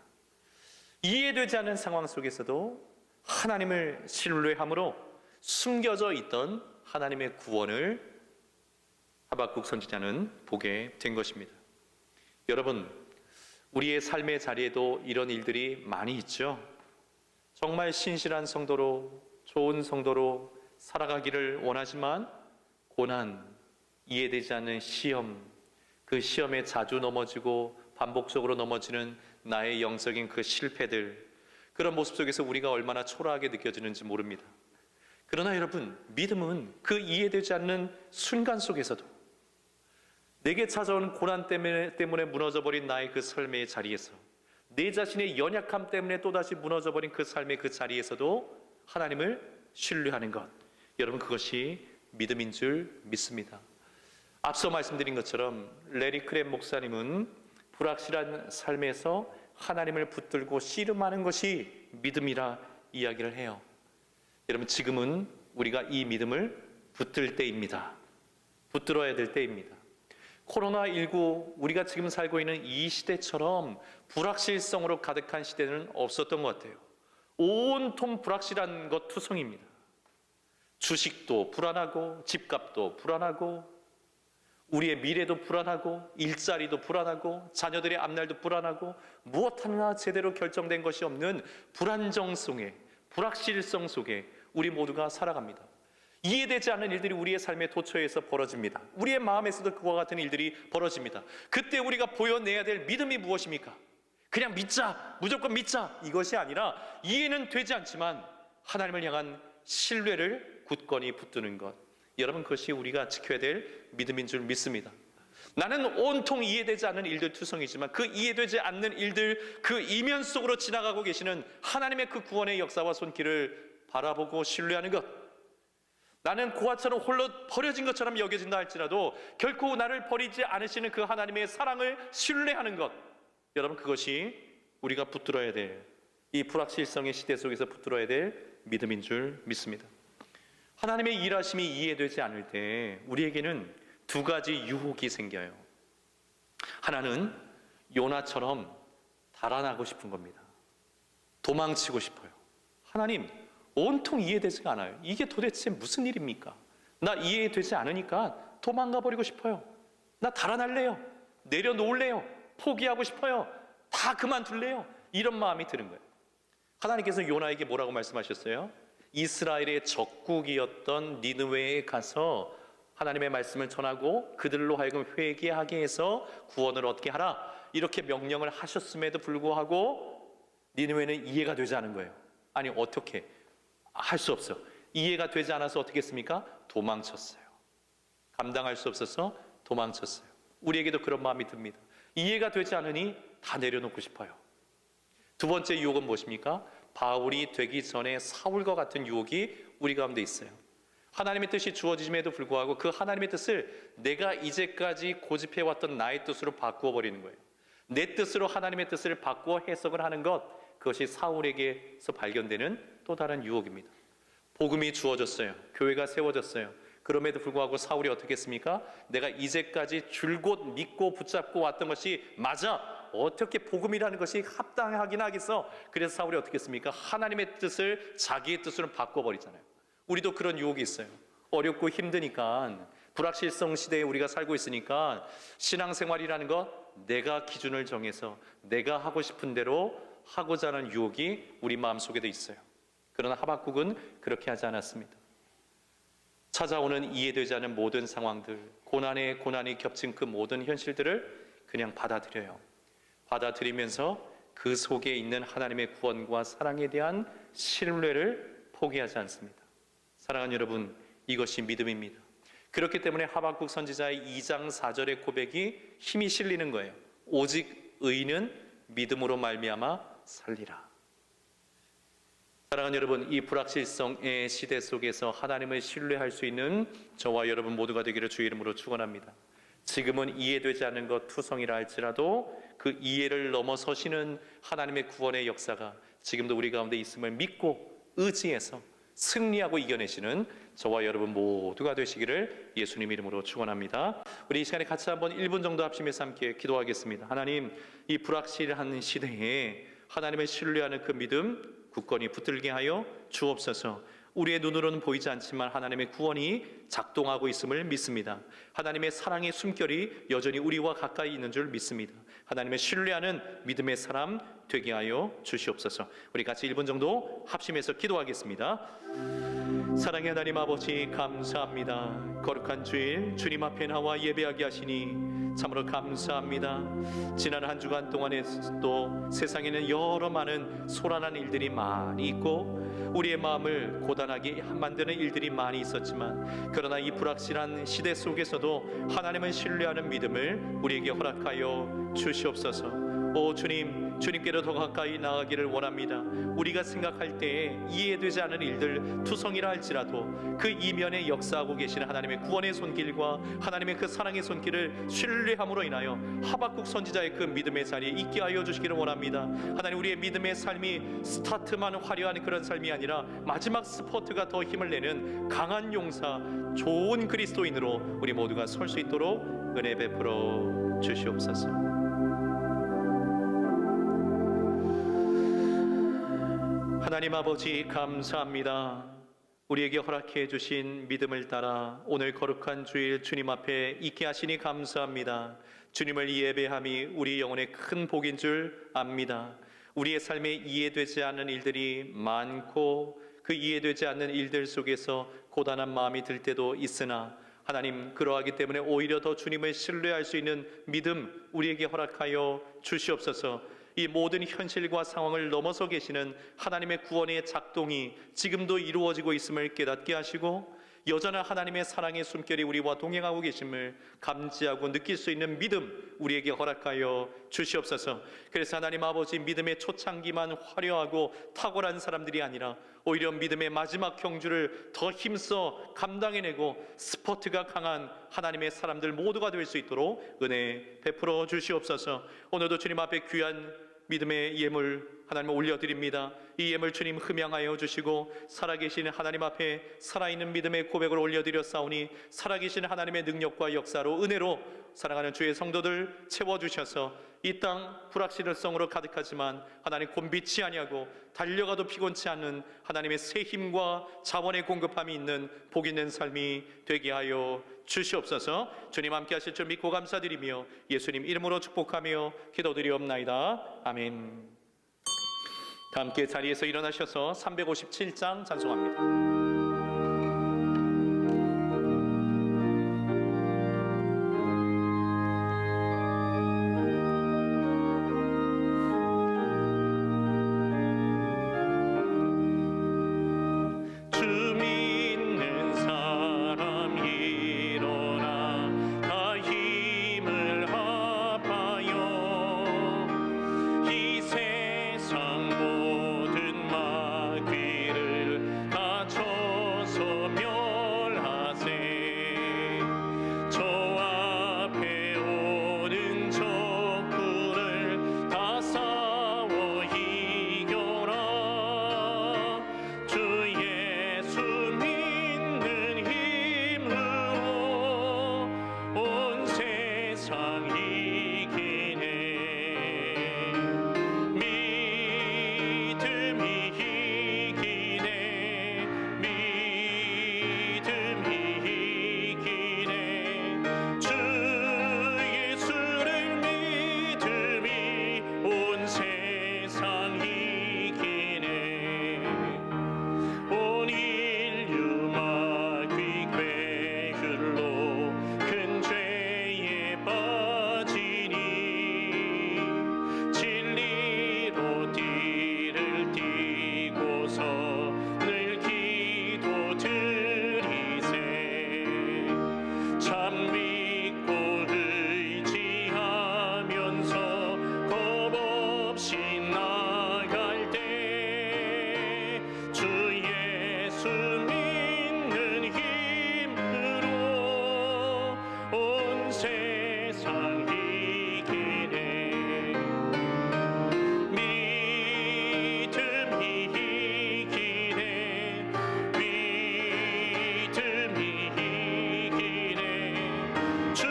이해되지 않는 상황 속에서도 하나님을 신뢰함으로 숨겨져 있던 하나님의 구원을 하박국 선지자는 보게 된 것입니다. 여러분, 우리의 삶의 자리에도 이런 일들이 많이 있죠. 정말 신실한 성도로, 좋은 성도로 살아가기를 원하지만 고난, 이해되지 않는 시험, 그 시험에 자주 넘어지고 반복적으로 넘어지는 나의 영적인 그 실패들, 그런 모습 속에서 우리가 얼마나 초라하게 느껴지는지 모릅니다. 그러나 여러분, 믿음은 그 이해되지 않는 순간 속에서도 내게 찾아온 고난 때문에 무너져버린 나의 그 삶의 자리에서, 내 자신의 연약함 때문에 또다시 무너져버린 그 삶의 그 자리에서도 하나님을 신뢰하는 것, 여러분, 그것이 믿음인 줄 믿습니다. 앞서 말씀드린 것처럼 레리 크랩 목사님은 불확실한 삶에서 하나님을 붙들고 씨름하는 것이 믿음이라 이야기를 해요. 여러분, 지금은 우리가 이 믿음을 붙들 때입니다. 붙들어야 될 때입니다. 코로나19, 우리가 지금 살고 있는 이 시대처럼 불확실성으로 가득한 시대는 없었던 것 같아요. 온통 불확실한 것 투성입니다. 주식도 불안하고, 집값도 불안하고, 우리의 미래도 불안하고, 일자리도 불안하고, 자녀들의 앞날도 불안하고, 무엇 하나 제대로 결정된 것이 없는 불안정 속에, 불확실성 속에 우리 모두가 살아갑니다. 이해되지 않는 일들이 우리의 삶의 도처에서 벌어집니다. 우리의 마음에서도 그와 같은 일들이 벌어집니다. 그때 우리가 보여내야 될 믿음이 무엇입니까? 그냥 믿자, 무조건 믿자, 이것이 아니라 이해는 되지 않지만 하나님을 향한 신뢰를 굳건히 붙드는 것, 여러분, 그것이 우리가 지켜야 될 믿음인 줄 믿습니다. 나는 온통 이해되지 않는 일들 투성이지만 그 이해되지 않는 일들, 그 이면 속으로 지나가고 계시는 하나님의 그 구원의 역사와 손길을 바라보고 신뢰하는 것, 나는 고아처럼 홀로 버려진 것처럼 여겨진다 할지라도 결코 나를 버리지 않으시는 그 하나님의 사랑을 신뢰하는 것, 여러분, 그것이 우리가 붙들어야 될, 이 불확실성의 시대 속에서 붙들어야 될 믿음인 줄 믿습니다. 하나님의 일하심이 이해되지 않을 때 우리에게는 두 가지 유혹이 생겨요. 하나는 요나처럼 달아나고 싶은 겁니다. 도망치고 싶어요. 하나님, 온통 이해되지가 않아요. 이게 도대체 무슨 일입니까? 나 이해되지 않으니까 도망가 버리고 싶어요. 나 달아날래요. 내려놓을래요. 포기하고 싶어요. 다 그만둘래요. 이런 마음이 드는 거예요. 하나님께서 요나에게 뭐라고 말씀하셨어요? 이스라엘의 적국이었던 니느웨에 가서 하나님의 말씀을 전하고 그들로 하여금 회개하게 해서 구원을 얻게 하라, 이렇게 명령을 하셨음에도 불구하고 니느웨는 이해가 되지 않은 거예요. 아니, 어떻게 할 수 없어. 이해가 되지 않아서 어떻게 했습니까? 도망쳤어요. 감당할 수 없어서 도망쳤어요. 우리에게도 그런 마음이 듭니다. 이해가 되지 않으니 다 내려놓고 싶어요. 두 번째 유혹은 무엇입니까? 바울이 되기 전에 사울과 같은 유혹이 우리 가운데 있어요. 하나님의 뜻이 주어지심에도 불구하고 그 하나님의 뜻을 내가 이제까지 고집해왔던 나의 뜻으로 바꾸어 버리는 거예요. 내 뜻으로 하나님의 뜻을 바꾸어 해석을 하는 것, 그것이 사울에게서 발견되는 또 다른 유혹입니다. 복음이 주어졌어요. 교회가 세워졌어요. 그럼에도 불구하고 사울이 어떻게 했습니까? 내가 이제까지 줄곧 믿고 붙잡고 왔던 것이 맞아. 어떻게 복음이라는 것이 합당하긴 하겠어. 그래서 사울이 어떻게 했습니까? 하나님의 뜻을 자기의 뜻으로 바꿔버리잖아요. 우리도 그런 유혹이 있어요. 어렵고 힘드니까, 불확실성 시대에 우리가 살고 있으니까 신앙생활이라는 것, 내가 기준을 정해서 내가 하고 싶은 대로 하고자 하는 유혹이 우리 마음속에도 있어요. 그러나 하박국은 그렇게 하지 않았습니다. 찾아오는 이해되지 않는 모든 상황들, 고난이 겹친 그 모든 현실들을 그냥 받아들여요. 받아들이면서 그 속에 있는 하나님의 구원과 사랑에 대한 신뢰를 포기하지 않습니다. 사랑하는 여러분, 이것이 믿음입니다. 그렇기 때문에 하박국 선지자의 2장 4절의 고백이 힘이 실리는 거예요. 오직 의인은 믿음으로 말미암아 살리라. 사랑하는 여러분, 이 불확실성의 시대 속에서 하나님을 신뢰할 수 있는 저와 여러분 모두가 되기를 주의 이름으로 축원합니다. 지금은 이해되지 않는 것 투성이라 할지라도 그 이해를 넘어서시는 하나님의 구원의 역사가 지금도 우리 가운데 있음을 믿고 의지해서 승리하고 이겨내시는 저와 여러분 모두가 되시기를 예수님 이름으로 축원합니다. 우리 이 시간에 같이 한번 1분 정도 합심해서 함께 기도하겠습니다. 하나님, 이 불확실한 시대에 하나님을 신뢰하는 그 믿음 굳건히 붙들게 하여 주옵소서. 우리의 눈으로는 보이지 않지만 하나님의 구원이 작동하고 있음을 믿습니다. 하나님의 사랑의 숨결이 여전히 우리와 가까이 있는 줄 믿습니다. 하나님을 신뢰하는 믿음의 사람 되게 하여 주시옵소서. 우리 같이 1분 정도 합심해서 기도하겠습니다. 사랑의 하나님 아버지, 감사합니다. 거룩한 주일 주님 앞에 나와 예배하게 하시니 참으로 감사합니다. 지난 한 주간 동안에도 세상에는 여러 많은 소란한 일들이 많이 있고 우리의 마음을 고단하게 만드는 일들이 많이 있었지만, 그러나 이 불확실한 시대 속에서도 하나님을 신뢰하는 믿음을 우리에게 허락하여 주시옵소서. 오 주님, 주님께로 더 가까이 나아가기를 원합니다. 우리가 생각할 때에 이해되지 않은 일들 투성이라 할지라도 그 이면에 역사하고 계시는 하나님의 구원의 손길과 하나님의 그 사랑의 손길을 신뢰함으로 인하여 하박국 선지자의 그 믿음의 자리에 있게 하여 주시기를 원합니다. 하나님, 우리의 믿음의 삶이 스타트만 화려한 그런 삶이 아니라 마지막 스포트가 더 힘을 내는 강한 용사, 좋은 그리스도인으로 우리 모두가 설 수 있도록 은혜 베풀어 주시옵소서. 하나님 아버지, 감사합니다. 우리에게 허락해 주신 믿음을 따라 오늘 거룩한 주일 주님 앞에 있게 하시니 감사합니다. 주님을 예배함이 우리 영혼의 큰 복인 줄 압니다. 우리의 삶에 이해되지 않는 일들이 많고 그 이해되지 않는 일들 속에서 고단한 마음이 들 때도 있으나 하나님, 그러하기 때문에 오히려 더 주님을 신뢰할 수 있는 믿음 우리에게 허락하여 주시옵소서. 이 모든 현실과 상황을 넘어서 계시는 하나님의 구원의 작동이 지금도 이루어지고 있음을 깨닫게 하시고 여전한 하나님의 사랑의 숨결이 우리와 동행하고 계심을 감지하고 느낄 수 있는 믿음 우리에게 허락하여 주시옵소서. 그래서 하나님 아버지, 믿음의 초창기만 화려하고 탁월한 사람들이 아니라 오히려 믿음의 마지막 경주를 더 힘써 감당해내고 스포트가 강한 하나님의 사람들 모두가 될 수 있도록 은혜 베풀어 주시옵소서. 오늘도 주님 앞에 귀한 믿음의 예물 하나님 올려드립니다. 이 예물 주님 흠양하여 주시고 살아계신 하나님 앞에 살아있는 믿음의 고백을 올려드렸사오니 살아계신 하나님의 능력과 역사로 은혜로 사랑하는 주의 성도들 채워주셔서 이 땅 불확실성으로 가득하지만 하나님 곤비치 아니하고 달려가도 피곤치 않는 하나님의 새 힘과 자원의 공급함이 있는 복 있는 삶이 되게 하여 주시옵소서. 주님 함께 하실 줄 믿고 감사드리며 예수님 이름으로 축복하며 기도드리옵나이다. 아멘. 다 함께 자리에서 일어나셔서 357장 찬송합니다. 모든 마귀를 다 온 세상 이기네 믿음이 이기네 믿음이 이기네 주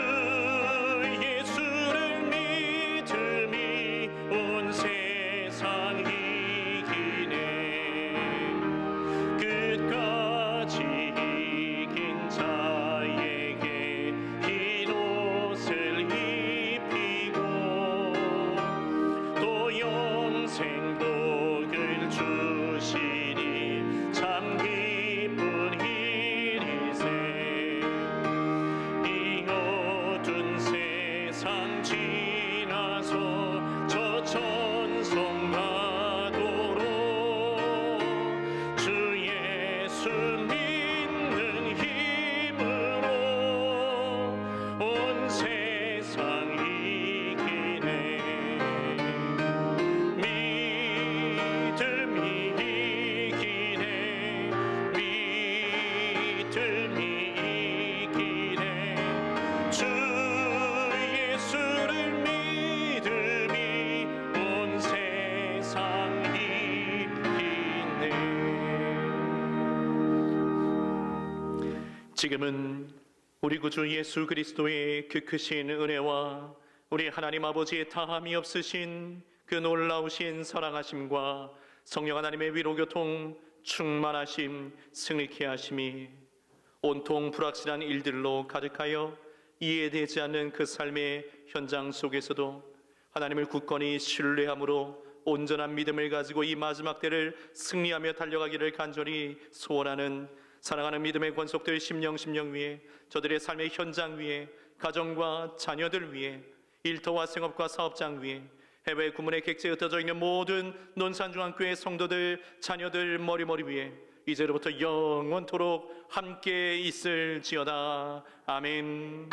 예수를 믿음이 온 세상 이기네 끝까지 이긴 자에게 흰 옷을 입히고 또 영생 복을 주시니 참 기쁜 일이세 이 어두운 세상 지나서 저 천성가도로 주 예수 믿는 힘으로 온 세상 이기네 믿음이 이기네 믿음이 이기네 주 예수를 믿음이 온 세상 이기네 지금은 우리 구주 예수 그리스도의 그 크신 은혜와 우리 하나님 아버지의 다함이 없으신 그 놀라우신 사랑하심과 성령 하나님의 위로교통 충만하심 승리케 하심이 온통 불확실한 일들로 가득하여 이해되지 않는 그 삶의 현장 속에서도 하나님을 굳건히 신뢰함으로 온전한 믿음을 가지고 이 마지막 때를 승리하며 달려가기를 간절히 소원하는 사랑하는 믿음의 권속들 심령 위에 저들의 삶의 현장 위에 가정과 자녀들 위에 일터와 생업과 사업장 위에 해외 구문에 객지에 흩어져 있는 모든 논산중앙교회 성도들 자녀들 머리 위에 이제로부터 영원토록 함께 있을지어다. 아멘.